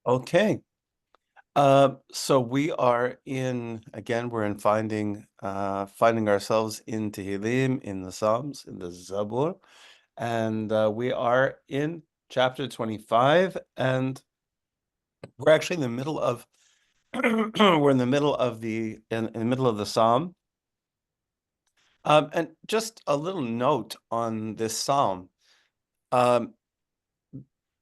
Okay. So we are we're in finding ourselves in Tehillim, in the Psalms, in the Zabur, and we are in chapter 25, and we're actually in the middle of we're in the middle of in the middle of the Psalm. And just a little note on this Psalm. Um,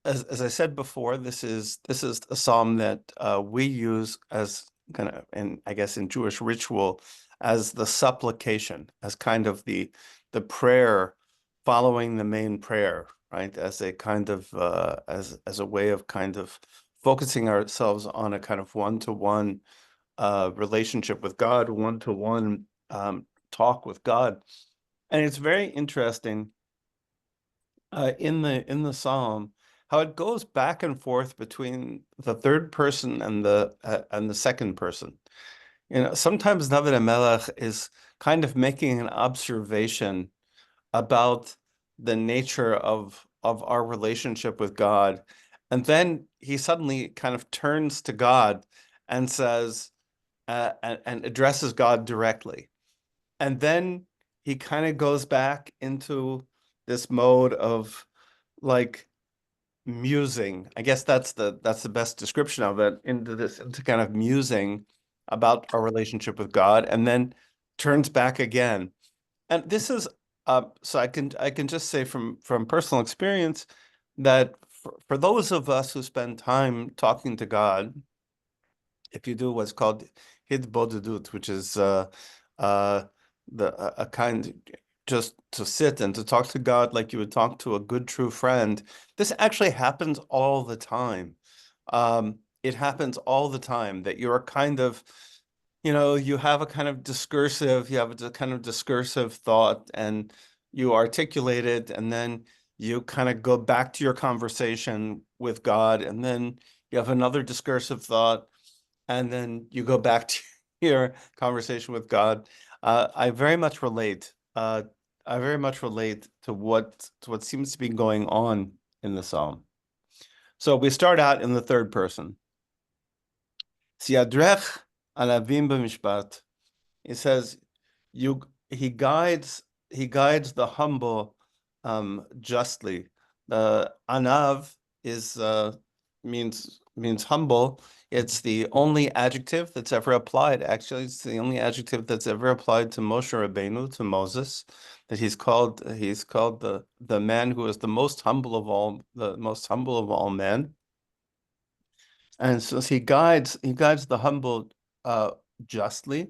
as I said before, this is a psalm that we use as kind of, and I guess in Jewish ritual, as the supplication, as kind of the prayer following the main prayer, right? As a kind of as a way of kind of focusing ourselves on a kind of one-to-one relationship with God, one-to-one talk with God, and it's very interesting in the psalm how it goes back and forth between the third person and the second person. You know, sometimes David HaMelech is kind of making an observation about the nature of our relationship with God, and then he suddenly kind of turns to God and says and addresses God directly. And then he kind of goes back into this mode of like musing. I guess that's the best description of it, into kind of musing about our relationship with God, and then turns back again. And this is so I can just say from personal experience that for those of us who spend time talking to God, if you do what's called hitbodedut, which is uh, a kind just to sit and to talk to God like you would talk to a good true friend. This actually happens all the time. It happens all the time that you're kind of, you know, you have a kind of discursive thought, and you articulate it, and then you kind of go back to your conversation with God, and then you have another discursive thought, and then you go back to your conversation with God. I very much relate. I very much relate to what seems to be going on in the psalm. So we start out in the third person. Siadrech alavim b'mishpat. He says, "You." He guides the humble justly. The anav is means humble. It's the only adjective that's ever applied. Actually, it's the only adjective that's ever applied to Moshe Rabbeinu, to Moses, that he's called the man who is the most humble of all, the most humble of all men. And so he guides the humble justly.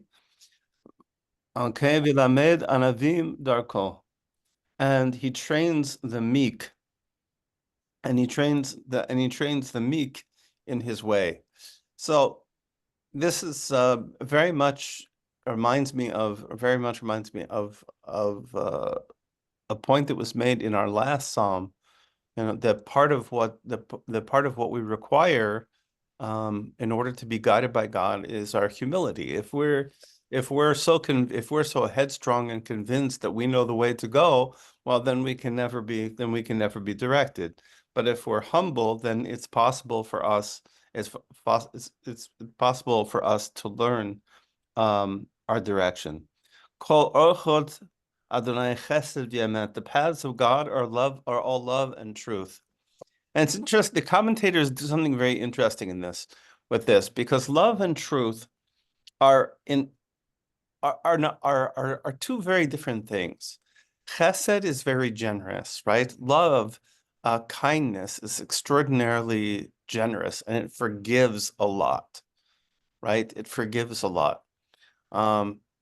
Okay, vilamed anavim darko, and he trains the meek, and he trains the meek in his way. So this is very much reminds me of a point that was made in our last psalm. You know, that the part of what we require in order to be guided by God is our humility. If we're so headstrong and convinced that we know the way to go, well, then we can never be directed. But if we're humble, then it's possible for us to learn our direction. Kol orchot Adonai chesed v'emet. The paths of God are all love and truth. And it's interesting. The commentators do something very interesting in this with this, because love and truth are in are not are two very different things. Chesed is very generous, right? Love, kindness is extraordinarily generous, and it forgives a lot, right? It forgives a lot.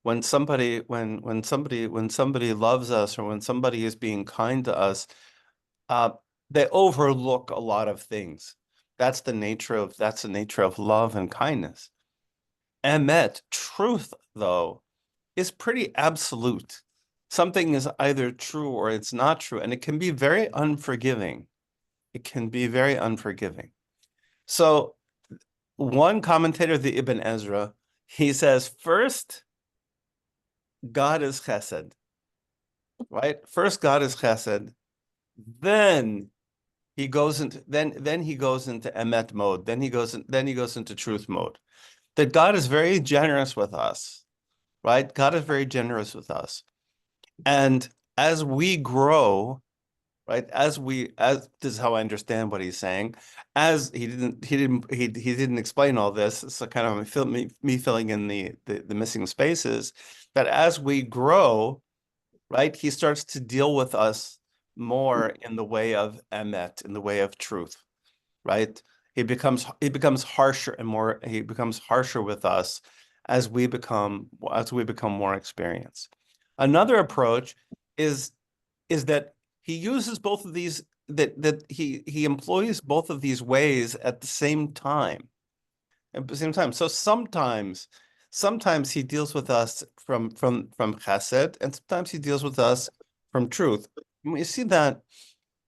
When somebody loves us, or when somebody is being kind to us, uh, they overlook a lot of things. That's the nature of love and kindness. Emet, truth, though, is pretty absolute. Something is either true or it's not true, and it can be very unforgiving. It can be very unforgiving. So one commentator, the Ibn Ezra, he says, first, God is chesed, right? First, God is chesed. Then he goes into then he goes into emet mode. Then he goes into truth mode. That God is very generous with us, right? God is very generous with us. And as we grow, right, as this is how I understand what he's saying, as he didn't explain all this, so kind of me filling in the missing spaces, that as we grow, right, he starts to deal with us more in the way of emet, in the way of truth, right? He becomes harsher and more, he becomes harsher with us as we become more experienced. Another approach is that he uses both of these, that he employs both of these ways at the same time. At the same time. So sometimes he deals with us from chesed, and sometimes he deals with us from truth. And we see that,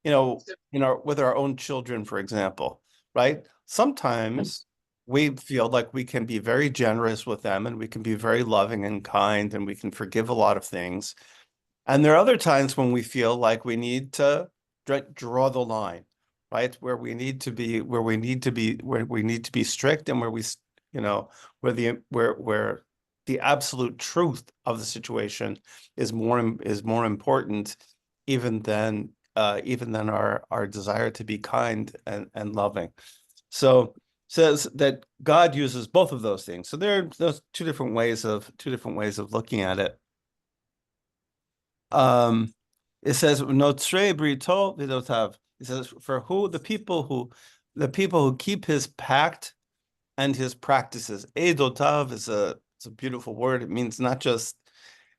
with our own children, for example, right? Sometimes we feel like we can be very generous with them and we can be very loving and kind and we can forgive a lot of things. And there are other times when we feel like we need to draw the line, right? Where we need to be strict, and where the absolute truth of the situation is more important even than our desire to be kind and loving. So says that God uses both of those things. So there are those two different ways of looking at it. It says Notrei Brito Vidotav. It says for the people who keep his pact and his practices. Edotav is it's a beautiful word. It means it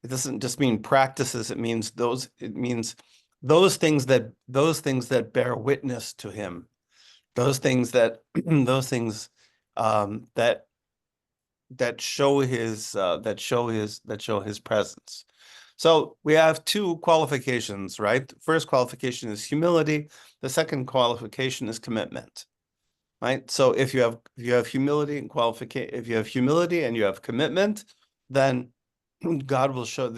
doesn't just mean practices, it means those things that bear witness to him. Those things that that show his presence. So we have two qualifications, right? First qualification is humility. The second qualification is commitment, right? So if you have humility and if you have humility and you have commitment, then God will show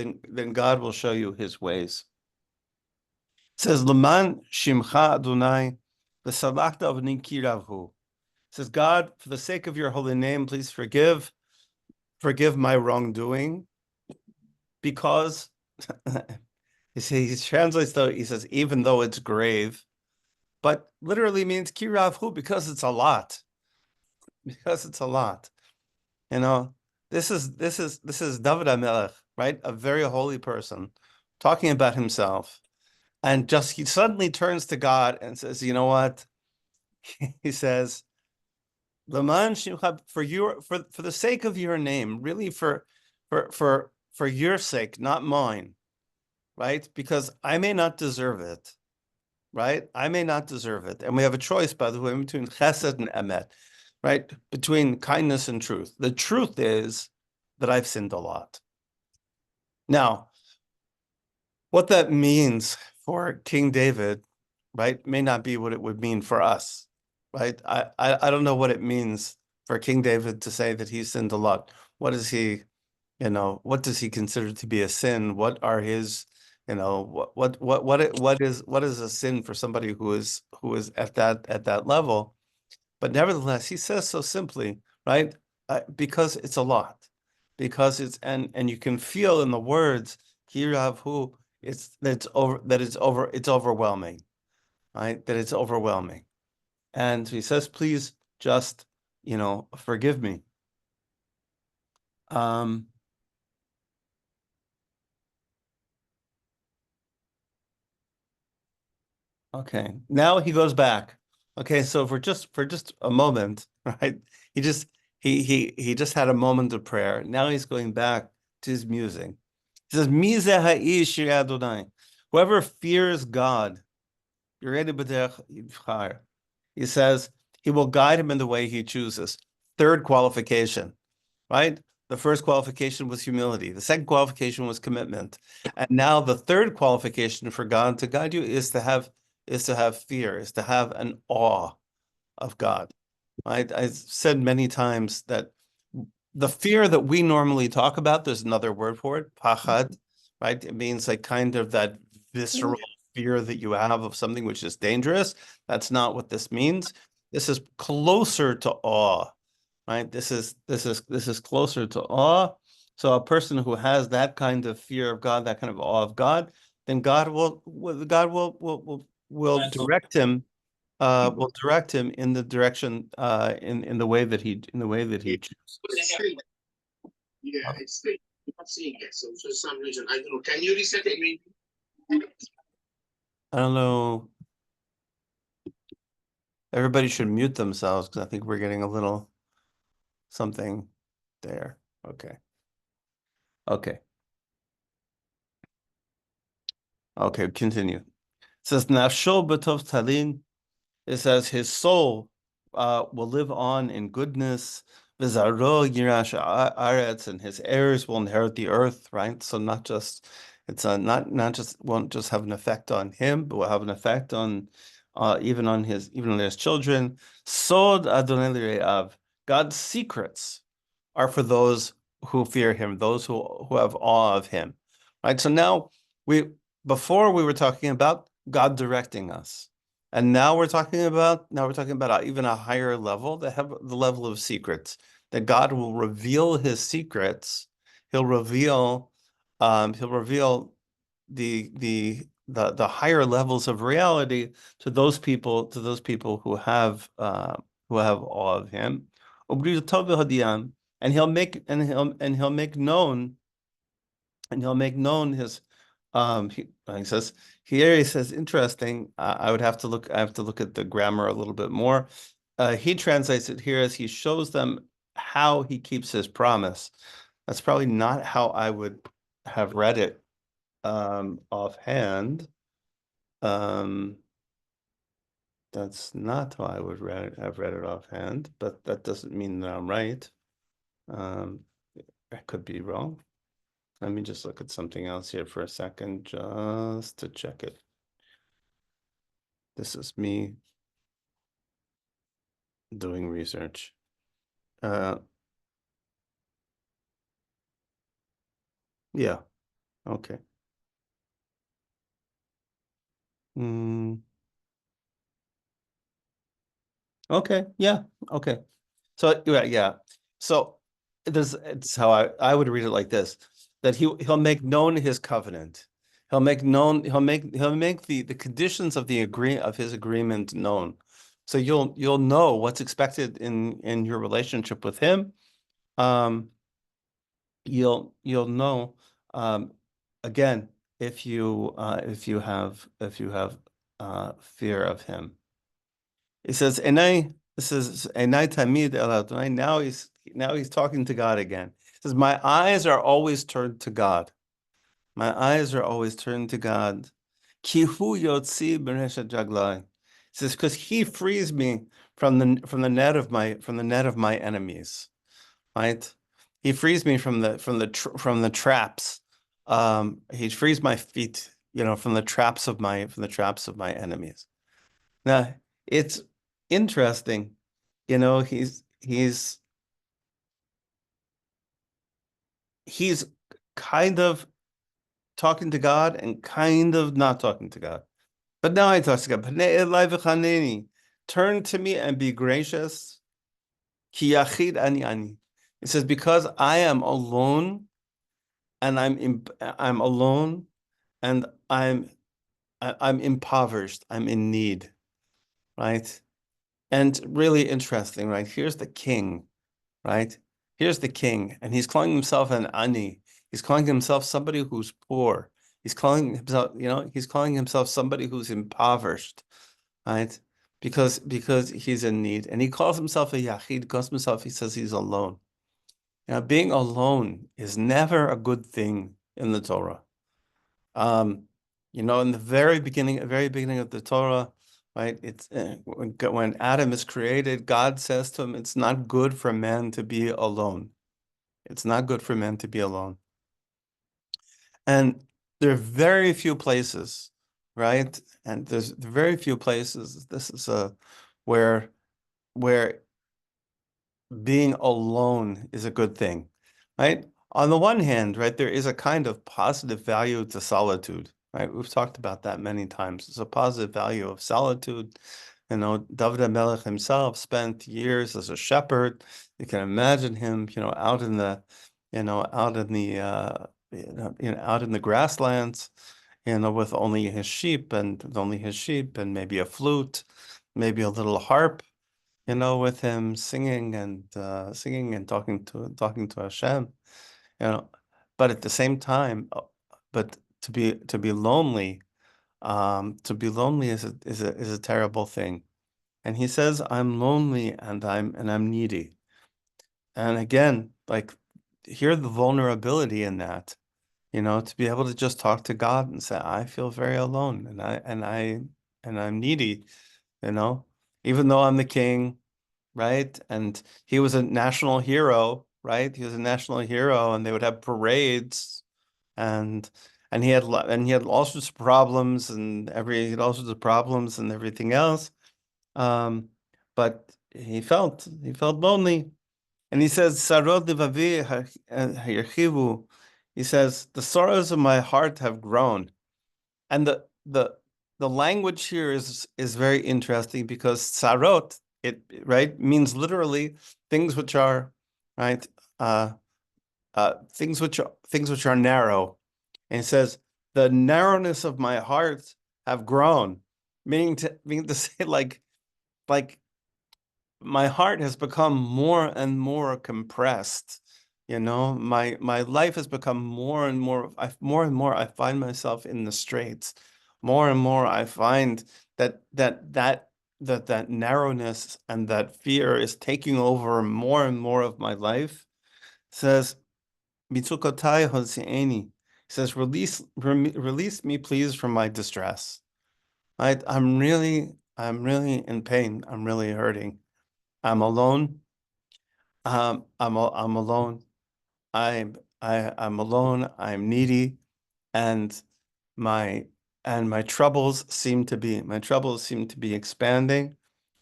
you his ways. It says, Leman Shimcha Adonai, v'salachta avni kiravhu. It says, God, for the sake of your holy name, please forgive my wrongdoing, because he translates, though, he says, even though it's grave, but literally means kiravhu, because it's a lot. Because it's a lot. This is David HaMelech, right? A very holy person talking about himself. And he suddenly turns to God and says, you know what? He says, Laman Shimcha, for the sake of your name, really for your sake, not mine, right? Because I may not deserve it, right? I may not deserve it. And we have a choice, by the way, between chesed and emet, right? Between kindness and truth. The truth is that I've sinned a lot. Now, what that means for King David, right, may not be what it would mean for us, right? I don't know what it means for King David to say that he sinned a lot. What does he consider to be a sin? What are his, what is a sin for somebody who is at that level? But nevertheless, he says so simply, right? Because it's a lot, because and you can feel in the words, Kiravhu, it's overwhelming, right? That it's overwhelming. And he says, please just, forgive me. Okay, now he goes back. Okay, so for just a moment, right? He just had a moment of prayer. Now he's going back to his musing. He says, Mizeh ha'ish Adonai. Whoever fears God, he says, he will guide him in the way he chooses. Third qualification, right? The first qualification was humility. The second qualification was commitment. And now the third qualification for God to guide you is to have fear, is to have an awe of God. I've said many times that the fear that we normally talk about, there's another word for it, pachad, right? It means like kind of that visceral fear that you have of something which is dangerous. That's not what this means. This is closer to awe, right? This is closer to awe. So a person who has that kind of fear of God, that kind of awe of God, then God will direct him in the direction in the way that he chooses. Yeah, it's I'm not seeing it. So for some reason, I don't know. Can you reset it? Maybe? I don't know. Everybody should mute themselves because I think we're getting a little something there. Okay. Okay. Okay, continue. It says Nafsho B'tov Talin. It says his soul will live on in goodness. V'zaro Yirash Aretz, and his heirs will inherit the earth, right? So not just it's not just won't just have an effect on him, but will have an effect on even on his children. Sod Adonai L'Re'av. God's secrets are for those who fear him, those who have awe of him. Right? So now before we were talking about God directing us. And now we're talking about even a higher level, the level of secrets, that God will reveal his secrets. He'll reveal the higher levels of reality to those people who have awe of him. And he'll make known his he says here, he says, interesting. I have to look at the grammar a little bit more. He translates it here as he shows them how he keeps his promise. That's probably not how I would have read it offhand. That's not how I would have read it offhand, but that doesn't mean that I'm right. I could be wrong. Let me just look at something else here for a second, just to check it. This is me doing research. Yeah, okay. Okay, yeah, okay. So yeah. So it's how I would read it like this, that he'll make known his covenant. He'll make the conditions of his agreement known. So you'll know what's expected in your relationship with him. You'll know again if you have fear of him. He says, Enai, this is Enai Tamid El Adonai. Now he's talking to God again. He says, my eyes are always turned to God. My eyes are always turned to God. Kihu Yotzi Bereshat Jaglai. He says, because he frees me from the net of my enemies. Right? He frees me from the traps. He frees my feet, from the traps of my enemies. Now, it's interesting, he's kind of talking to God and kind of not talking to God. But now he talks to God. Turn to me and be gracious. Ki yachid ani ani. It says, because I am alone, and I'm alone, and I'm impoverished. I'm in need, right? And really interesting, right? Here's the king, right? Here's the king, and he's calling himself an ani. He's calling himself somebody who's poor. He's calling himself somebody who's impoverished, right? Because he's in need, and he calls himself a yachid. He says he's alone. Being alone is never a good thing in the Torah. In the very beginning of the Torah, right? It's when Adam is created, God says to him, "It's not good for man to be alone. It's not good for man to be alone." And there are very few places, right? And there's very few places. This is where being alone is a good thing, right? On the one hand, right, there is a kind of positive value to solitude. right? We've talked about that many times. It's a positive value of solitude. You know, David HaMelech himself spent years as a shepherd. You can imagine him, out in the, out in the, out in the grasslands, with only his sheep and maybe a flute, maybe a little harp, with him singing and talking to Hashem, But at the same time, but to be lonely, is a terrible thing. And he says, I'm lonely and I'm needy. And again, like, hear the vulnerability in that, to be able to just talk to God and say, I feel very alone and I'm needy, even though I'm the king, right? And he was a national hero, right? He was a national hero, and they would have parades, and he had all sorts of problems, he had all sorts of problems and everything else. But he felt lonely, and he says, "Sarod levavi hayarchivu." He says, "The sorrows of my heart have grown," and the language here is very interesting, because sarot, right, means literally things which are, right, things which are narrow. And it says, the narrowness of my heart have grown, meaning to say, like my heart has become more and more compressed. My life has become more and more, I find myself in the straits. More and more I find that narrowness and that fear is taking over more and more of my life. It says, Mitsukotai Hosieni. He says, release me, please, from my distress. I'm really in pain. I'm really hurting. I'm alone. I'm alone. I'm alone. I'm needy, and my troubles seem to be expanding.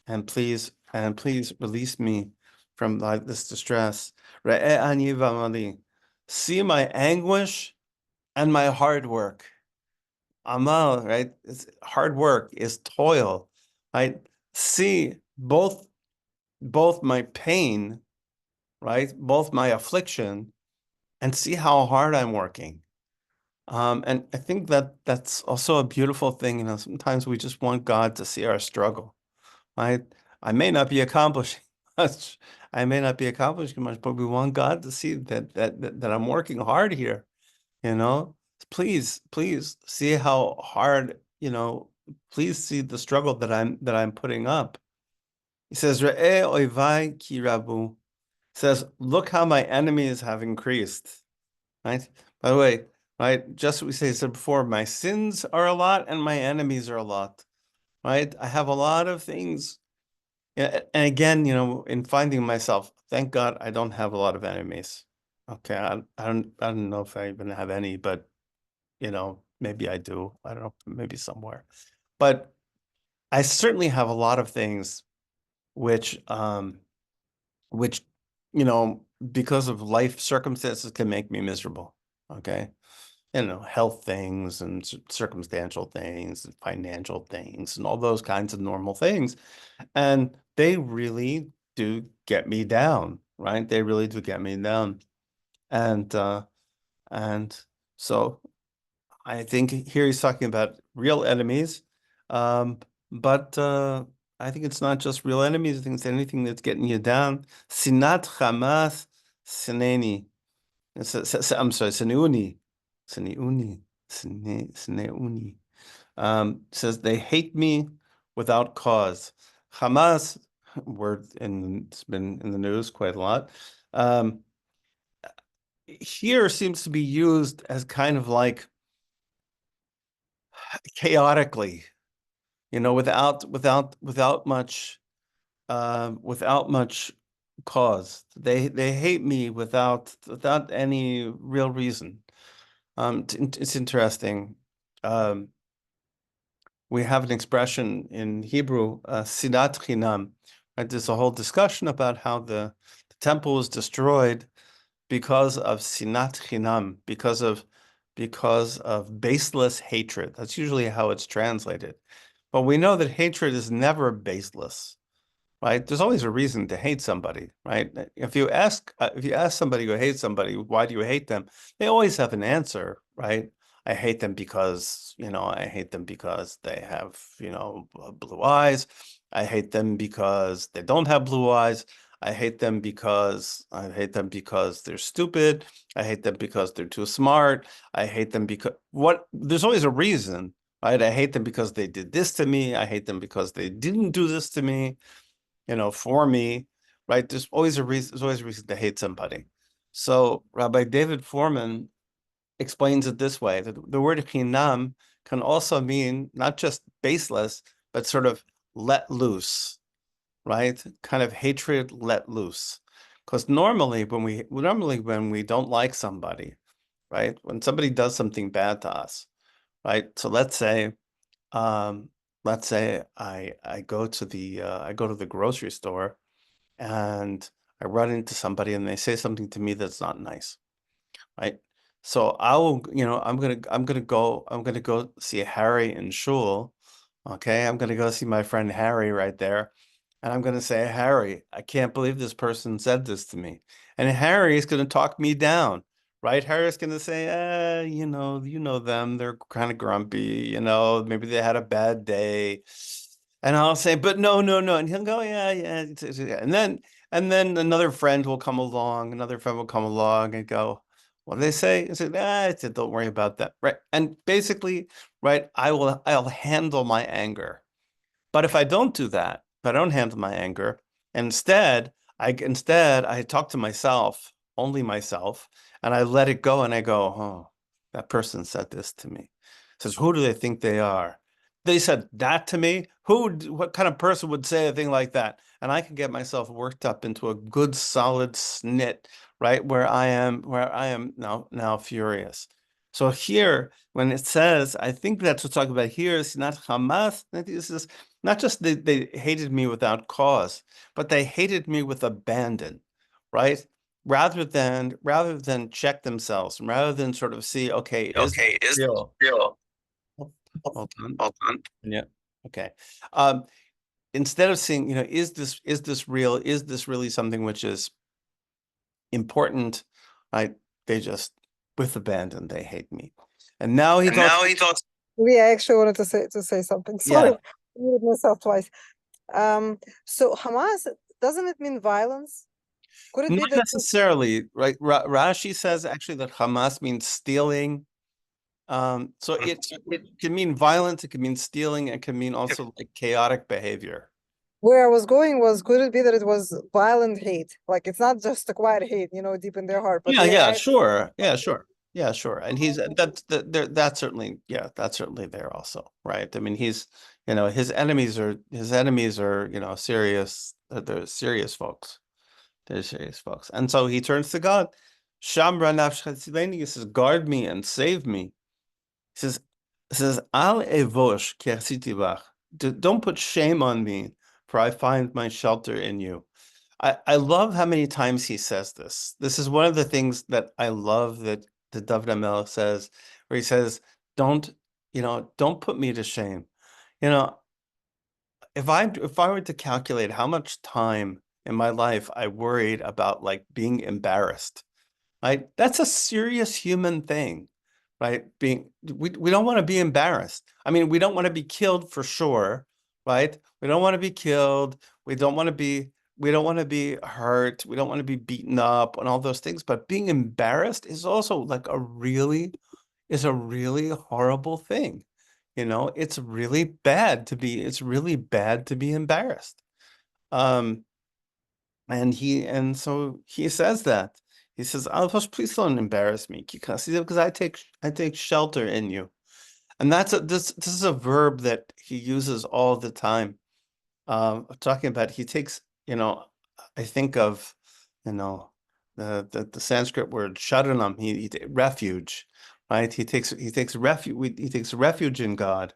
And please release me from this distress. Re'eh ani v'amali. See my anguish and my hard work. Amal, right? It's hard work, is toil. I see both my pain, right? Both my affliction, and see how hard I'm working. And I think that's also a beautiful thing. Sometimes we just want God to see our struggle. I may not be accomplishing much. I may not be accomplishing much, but we want God to see that I'm working hard here. Please see how hard, please see the struggle that I'm putting up. He says, Re'eh oivai ki rabu. Says, look how my enemies have increased. Right? By the way, right, just what we said before, my sins are a lot and my enemies are a lot. Right? I have a lot of things. Yeah, and again, in finding myself, thank God I don't have a lot of enemies. Okay, I don't know if I even have any, but maybe I do. I don't know, maybe somewhere. But I certainly have a lot of things which which because of life circumstances can make me miserable. Okay. Health things and circumstantial things and financial things and all those kinds of normal things. And they really do get me down, right? They really do get me down. And so I think here he's talking about real enemies. But I think it's not just real enemies. I think it's anything that's getting you down. Sinat Hamas Sineni. I'm sorry, Sineuni. Sineuni. Sineuni. Says they hate me without cause. Hamas, word, and it's been in the news quite a lot. Here seems to be used as kind of like chaotically, without much cause. They hate me without any real reason. It's interesting. We have an expression in Hebrew, sinat chinam. Right? There's a whole discussion about how the temple was destroyed because of sinat chinam, because of because of baseless hatred. That's usually how it's translated. But we know that hatred is never baseless, right? There's always a reason to hate somebody, right? If you ask somebody who hates somebody, why do you hate them? They always have an answer, right? I hate them because, I hate them because they have, blue eyes. I hate them because they don't have blue eyes. I hate them because they're stupid. I hate them because they're too smart. I hate them because there's always a reason, right? I hate them because they did this to me. I hate them because they didn't do this to me, for me, right? There's always a reason to hate somebody. So Rabbi David Foreman explains it this way, that the word chinam can also mean not just baseless, but sort of let loose, right? Kind of hatred let loose. Because normally when we don't like somebody, right? When somebody does something bad to us, right? So let's say I go to the grocery store and I run into somebody and they say something to me that's not nice, right? So I'm gonna go see Harry in shul. Okay, I'm gonna go see my friend Harry right there. And I'm gonna say, Harry, I can't believe this person said this to me. And Harry is gonna talk me down, right? Harry's gonna say, you know them, they're kind of grumpy, maybe they had a bad day. And I'll say, but no, no, no. And he'll go, yeah, yeah. And then another friend will come along, and go, what do they say? I said, don't worry about that. Right. And basically, right, I'll handle my anger. But if I don't do that, if I don't handle my anger, instead I talk to myself, only myself, and I let it go and I go, oh, that person said this to me. Says, who do they think they are? They said that to me. What kind of person would say a thing like that? And I can get myself worked up into a good solid snit, right? Where I am now furious. So here, when it says, I think that's what's talking about here, it's not Hamas. I think this is not just they hated me without cause, but they hated me with abandon, right? Rather than check themselves, rather than sort of see, okay, is this Okay, is real? real. Hold on. Hold on. Yeah. Okay. Um, Instead of seeing, is this real? Is this really something which is important? Right? They just with abandon, they hate me. And now he And talks. now he talks. We actually wanted to say something. Sorry, Yeah. I muted myself twice. So Hamas, doesn't it mean violence? Could it be Not that necessarily, right? Rashi says actually that Hamas means stealing. So it can mean violence, it can mean stealing, it can mean also like chaotic behavior. where I was going was, could it be that it was violent hate? Like it's not just a quiet hate, deep in their heart, but Yeah, they yeah, actually. sure. Yeah, sure. Yeah, sure. And that's certainly, yeah, that's certainly there also, right? I mean, his enemies are serious, they're serious folks. They're serious folks. And so he turns to God. Shamra nafsh, he says, guard me and save me. He says, Al evosh ki asiti bach. Don't put shame on me, for I find my shelter in you. I love how many times he says this. This is one of the things that I love that the David HaMelech says, where he says, don't put me to shame. You know, if I were to calculate how much time in my life I worried about like being embarrassed, right? That's a serious human thing, right? We don't want to be embarrassed. I mean, we don't want to be killed for sure, right? We don't want to be killed. We don't want to be hurt. We don't want to be beaten up and all those things. But being embarrassed is also like is a really horrible thing. It's really bad to be embarrassed. Um, and so he says that. He says, Alphonse, please don't embarrass me, because I take shelter in you. And this is a verb that he uses all the time. Talking about he takes, I think of, the Sanskrit word sharanam, refuge, right? He takes refuge in God.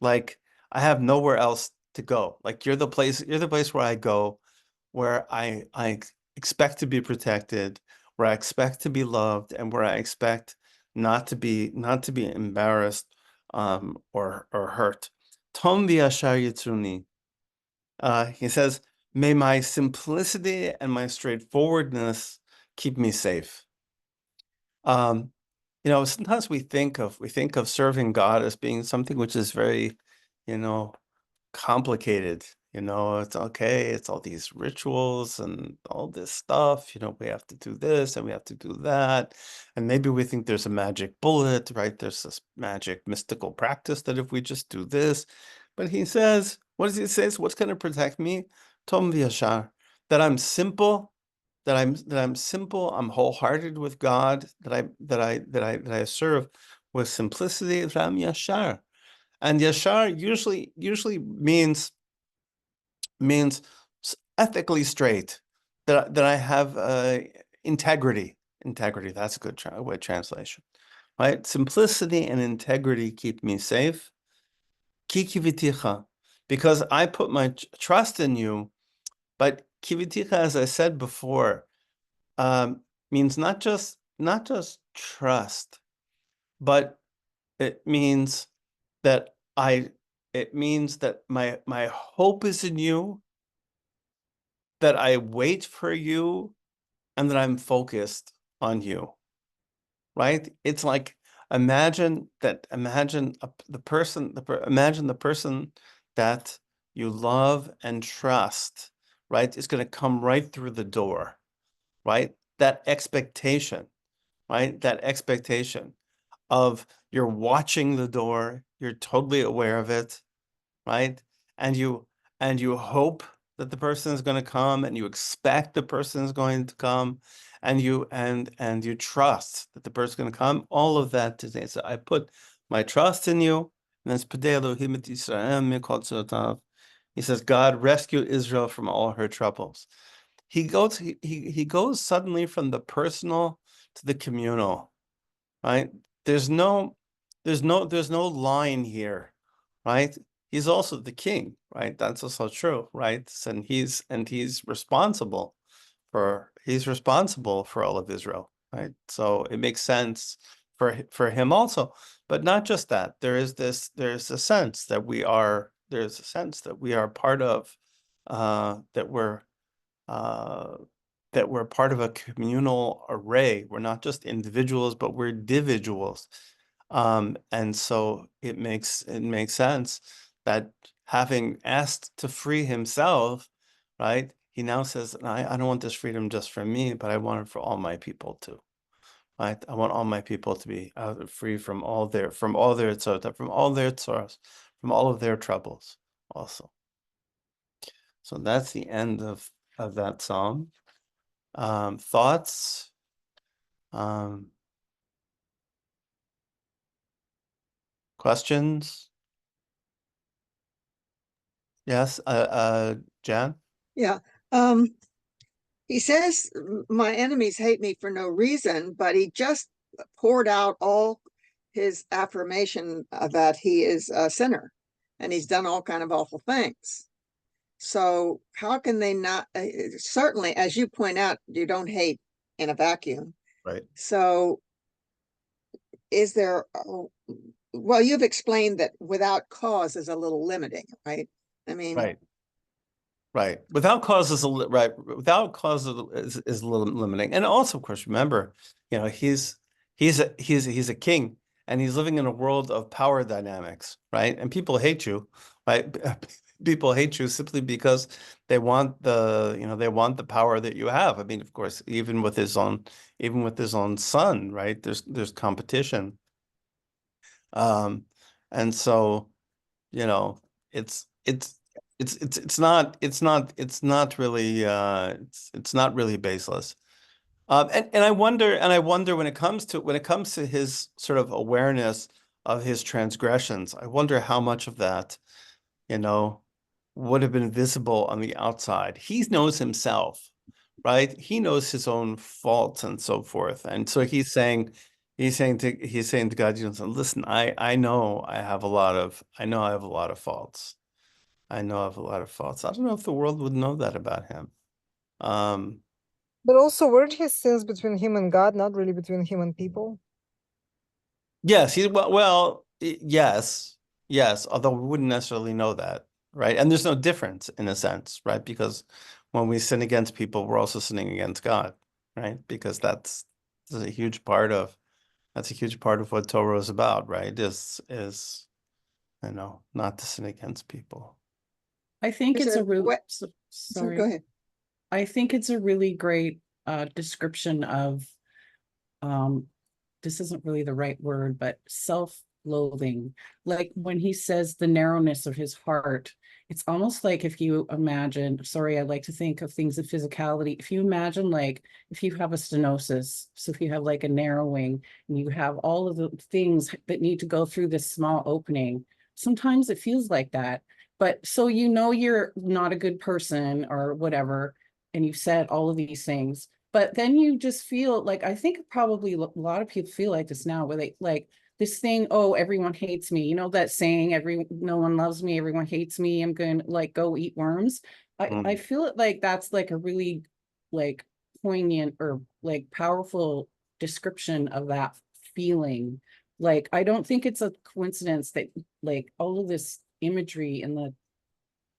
Like I have nowhere else to go. Like you're the place where I go, where I expect to be protected, where I expect to be loved, and where I expect not to be embarrassed or hurt. Tom v'yashar yitzruni. He says, may my simplicity and my straightforwardness keep me safe. You know, sometimes we think of serving God as being something which is very, you know, complicated. You know, it's okay, it's all these rituals and all this stuff, you know, we have to do this and we have to do that. And maybe we think there's a magic bullet, right? There's this magic mystical practice that if we just do this. But he says, what does he say? What's going to protect me? Tom v'yashar, that I'm simple, that I'm simple, I'm wholehearted with God, that I serve with simplicity, Ram Yashar. And Yashar usually means ethically straight, that I have integrity. Integrity, that's a good word translation, right? Simplicity and integrity keep me safe. Ki kiviticha, because I put my trust in you. But kiviticha, as I said before, means not just trust, but it means that my hope is in you, that I wait for you, and that I'm focused on you. Right? It's like imagine the person that you love and trust, right, is going to come right through the door, right? That expectation, right? That expectation of you're watching the door, you're totally aware of it, right? And you hope that the person is going to come, and you expect the person is going to come, and you trust that the person is going to come. All of that today. So I put my trust in you. And that's Pidei Elohim et Yisrael mikol tzaratav. He says, God rescue Israel from all her troubles. He goes suddenly from the personal to the communal, right? There's no line here, right? He's also the king, right? That's also true, right? And he's responsible for all of Israel, right? So it makes sense for him also, but not just that. There's a sense that we are part of, that we're part of a communal array. We're not just individuals, but we're individuals. And so it makes sense that, having asked to free himself, right, he now says, I don't want this freedom just for me, but I want it for all my people too. Right? I want all my people to be free from all their tzarot, from all their tzaros, from all of their troubles also. So that's the end of that psalm. Thoughts? Questions? Yes, Jan? Yeah. He says, my enemies hate me for no reason, but he just poured out all his affirmation that he is a sinner and he's done all kind of awful things. So how can they not? Certainly, as you point out, you don't hate in a vacuum. Right. So is there, well, you've explained that without cause is a little limiting, right? I mean, Right. Without cause is without cause is a little limiting. And also, of course, remember, you know, he's a king, and he's living in a world of power dynamics, right? And people hate you, right? People hate you simply because they want the power that you have. I mean, of course, even with his own son, right? There's competition. And so, you know, it's not really baseless. And I wonder when it comes to his sort of awareness of his transgressions, I wonder how much of that, you know, would have been visible on the outside. He knows himself, right? He knows his own faults and so forth. And so he's saying to God, you know, listen, I know I have a lot of faults. I know I have a lot of faults. I don't know if the world would know that about him. But also, weren't his sins between him and God, not really between him and people? Yes, yes, although we wouldn't necessarily know that, right? And there's no difference in a sense, right? Because when we sin against people, we're also sinning against God, right? Because that's a huge part of what Torah is about, right? Is not to sin against people. I think There's it's a a really, que- so- So sorry. go ahead. I think it's a really great description of this isn't really the right word, but self-loathing. Like when he says the narrowness of his heart, it's almost like if you imagine, sorry, I like to think of things of physicality. If you imagine like if you have a stenosis, so if you have like a narrowing and you have all of the things that need to go through this small opening, sometimes it feels like that. But so you know you're not a good person or whatever, and you've said all of these things, but then you just feel like, I think probably a lot of people feel like this now, where they like this thing, oh, everyone hates me. You know that saying, no one loves me, everyone hates me, I'm going to like go eat worms. I feel it like that's like a really like poignant or like powerful description of that feeling. Like, I don't think it's a coincidence that like all of this imagery in the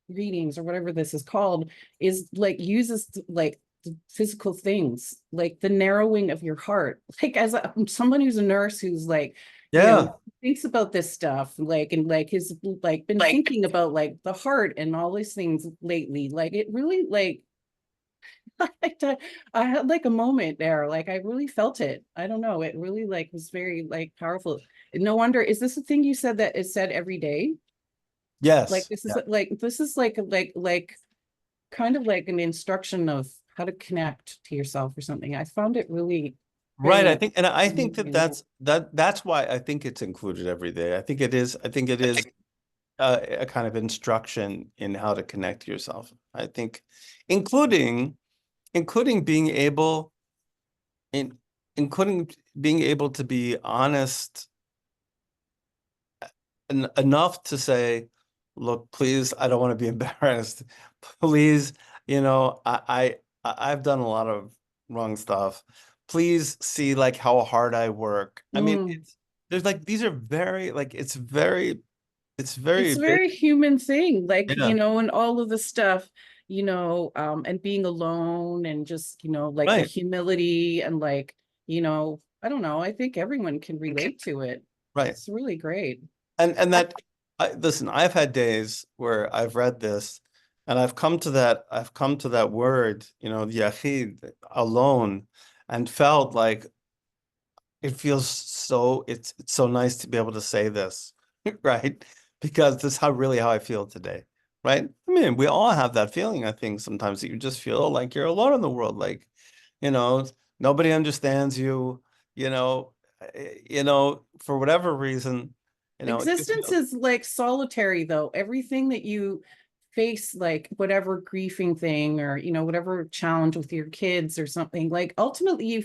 readings or whatever this is called is like uses like physical things, like the narrowing of your heart. Like as someone who's a nurse who's like, you Yeah. know, thinks about this stuff, like, and like has like been thinking about like the heart and all these things lately. Like it really like I had like a moment there, like I really felt it. I don't know, it really like was very like powerful. No wonder, is this a thing you said that is said every day? Yes. Like this is Yeah. like kind of like an instruction of how to connect to yourself or something. I found it really Right. very I think that moving. that's why I think it's included every day. I think it is a kind of instruction in how to connect to yourself. I think including being able including being able to be honest enough to say, look, please, I don't want to be embarrassed. Please, I've done a lot of wrong stuff. Please see like how hard I work. I mean, there's like these are very like it's very It's a big. very human thing, like, Yeah. you know, and all of the stuff, you know, and being alone and just, you know, like the Right. humility and like, you know, I don't know, I think everyone can relate to it. Right. It's really great. And that listen, I've had days where I've read this and I've come to that word, the yachid, alone, and felt like it feels so it's so nice to be able to say this, right? Because this is how I feel today, right? I mean, we all have that feeling, I think, sometimes that you just feel like you're alone in the world, like, nobody understands you, for whatever reason, you Existence feel is like solitary though. Everything that you face, like whatever grieving thing or, you know, whatever challenge with your kids or something, like ultimately you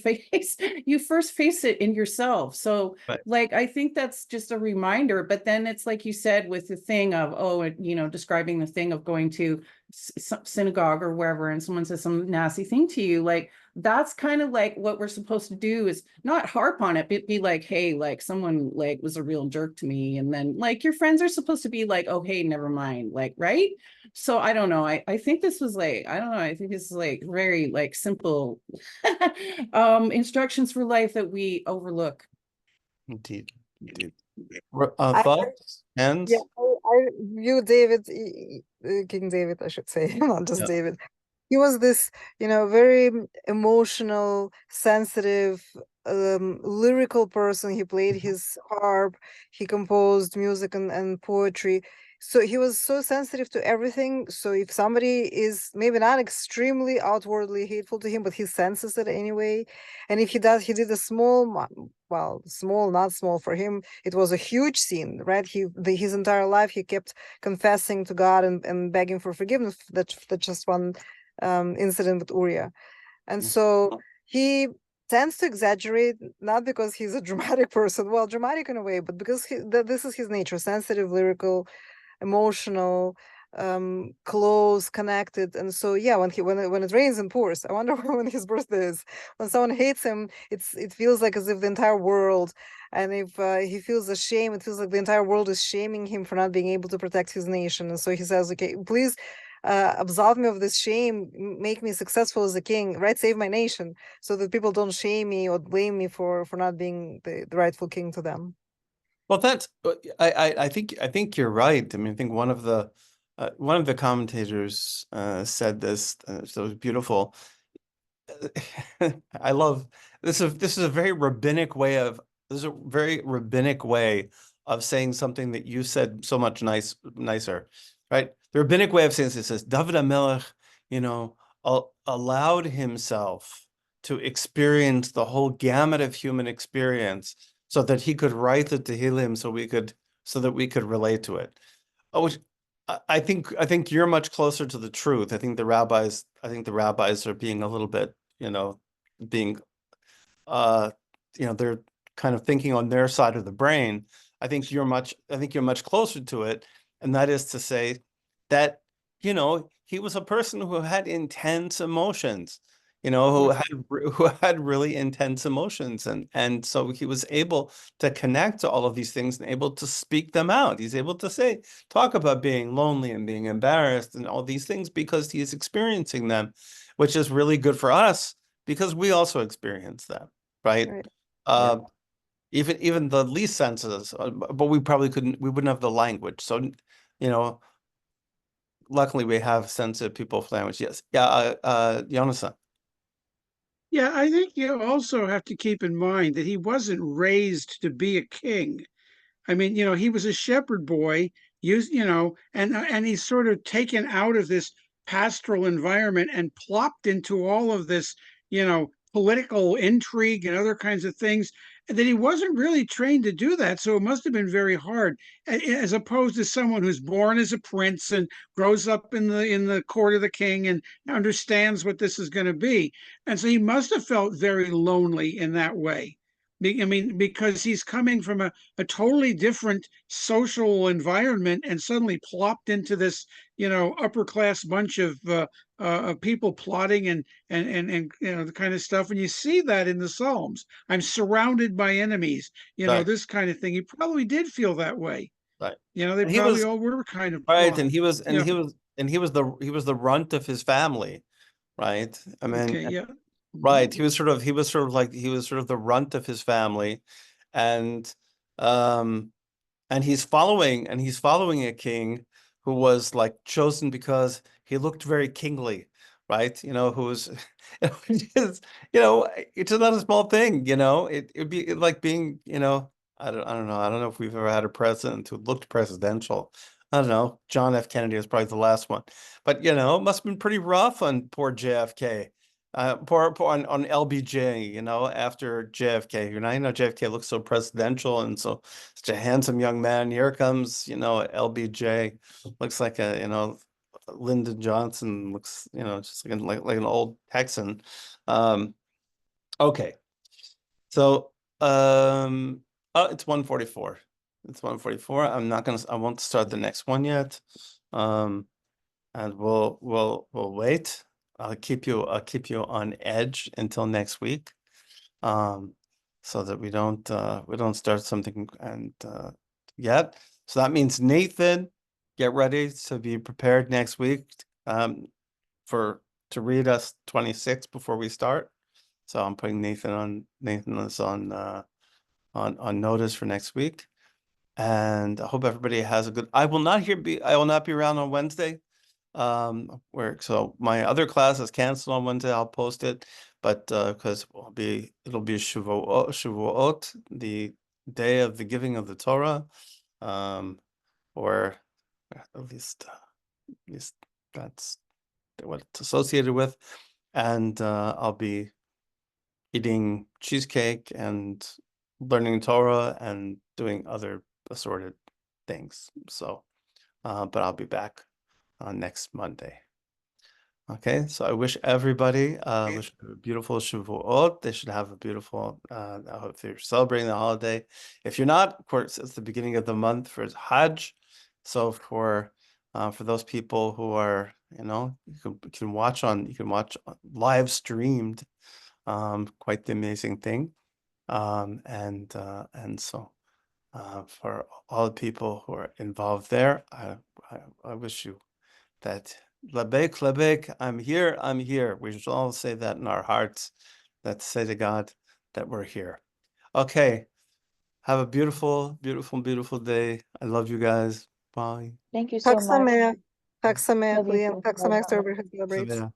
first face it in yourself. So right. like, I think that's just a reminder, but then it's like you said with the thing of, oh, you know, describing the thing of going to synagogue or wherever, and someone says some nasty thing to you, like, that's kind of like what we're supposed to do, is not harp on it, but be like, hey, like someone like was a real jerk to me. And then like your friends are supposed to be like, oh, hey, never mind. Like, right. So I don't know. I think this was like, I don't know. I think this is like very like simple instructions for life that we overlook. Indeed. I- Thoughts? Hands? Yeah, I view David, King David, I should say, not just Yeah. David. He was this, very emotional, sensitive, lyrical person. He played his harp, he composed music and poetry. So he was so sensitive to everything. So if somebody is maybe not extremely outwardly hateful to him, but he senses it anyway. And if he did a small, well, small, not small for him, it was a huge sin, right? His entire life, he kept confessing to God and begging for forgiveness. That just one incident with Uriah. And so he tends to exaggerate, not because he's a dramatic person, well, dramatic in a way, but because this is his nature, sensitive, lyrical, emotional, close, connected. And so yeah, when it rains and pours, I wonder when his birthday is. When someone hates him, it feels like as if the entire world, and if he feels ashamed, it feels like the entire world is shaming him for not being able to protect his nation. And so he says, okay, please absolve me of this shame, make me successful as a king, right? Save my nation, so that people don't shame me or blame me for not being the rightful king to them. Well, that's I think you're right. I mean, I think one of the commentators said this, so it was beautiful. I love this is a very rabbinic way of saying something that you said so much nicer, right? The rabbinic way of saying this is David HaMelech, allowed himself to experience the whole gamut of human experience so that he could write the Tehillim so that we could relate to it. Which I think you're much closer to the truth. I think the rabbis are being a little bit, being they're kind of thinking on their side of the brain. I think you're much closer to it, and that is to say that, he was a person who had intense emotions, who had really intense emotions, and so he was able to connect to all of these things and able to speak them out. He's able to talk about being lonely and being embarrassed and all these things because he is experiencing them, which is really good for us because we also experience them, right? Right. Even the least senses, but we wouldn't have the language. So, luckily we have sensitive people for language. Yes. Yeah. Yonasan. Yeah, I think you also have to keep in mind that he wasn't raised to be a king. I mean, he was a shepherd boy, and he's sort of taken out of this pastoral environment and plopped into all of this, political intrigue and other kinds of things. And that he wasn't really trained to do that. So it must have been very hard, as opposed to someone who's born as a prince and grows up in the court of the king and understands what this is going to be. And so he must have felt very lonely in that way. I mean, because he's coming from a totally different social environment and suddenly plopped into this, upper class bunch of people plotting and the kind of stuff. And you see that in the Psalms. I'm surrounded by enemies, Right. this kind of thing. He probably did feel that way. Right. They And he probably was all were kind of right, plot. and he was the runt of his family, right? I mean, Okay, yeah. right. He was sort of the runt of his family, and he's following a king who was like chosen because he looked very kingly, right? Who's it's not a small thing, it'd be like being, I don't know. I don't know if we've ever had a president who looked presidential. I don't know. John F. Kennedy was probably the last one, but it must have been pretty rough on poor JFK. Poor on LBJ, after JFK. JFK looks so presidential and such a handsome young man. Here comes, LBJ. Looks like Lyndon Johnson looks, just like an old Texan. Okay. So it's 1:44. It's 1:44. I won't start the next one yet. And we'll wait. I'll keep you on edge until next week. So that we don't start something and yet. So that means Nathan, get ready to be prepared next week to read us 26 before we start. So I'm putting Nathan is on notice for next week. And I hope everybody has a good. I will not be around on Wednesday. So my other class is canceled on Wednesday. I'll post it, but because it'll be Shavuot, the day of the giving of the Torah, or at least that's what it's associated with, and I'll be eating cheesecake and learning Torah and doing other assorted things. So, but I'll be back on next Monday. Okay, so I wish everybody a beautiful Shavuot. They should have a beautiful, I hope they're celebrating the holiday. If you're not, of course, it's the beginning of the month for Hajj. So for For those people who are, you can watch live streamed, quite the amazing thing. And so for all the people who are involved there, I wish you that Labek, Labek, I'm here. We should all say that in our hearts. Let's say to God that we're here. Okay. Have a beautiful, beautiful, beautiful day. I love you guys. Bye. Thank you so Chag much. Sameach. Chag Sameach, Love you Liam. too. Chag Bye-bye. Sameach to everyone who celebrates. Sameach.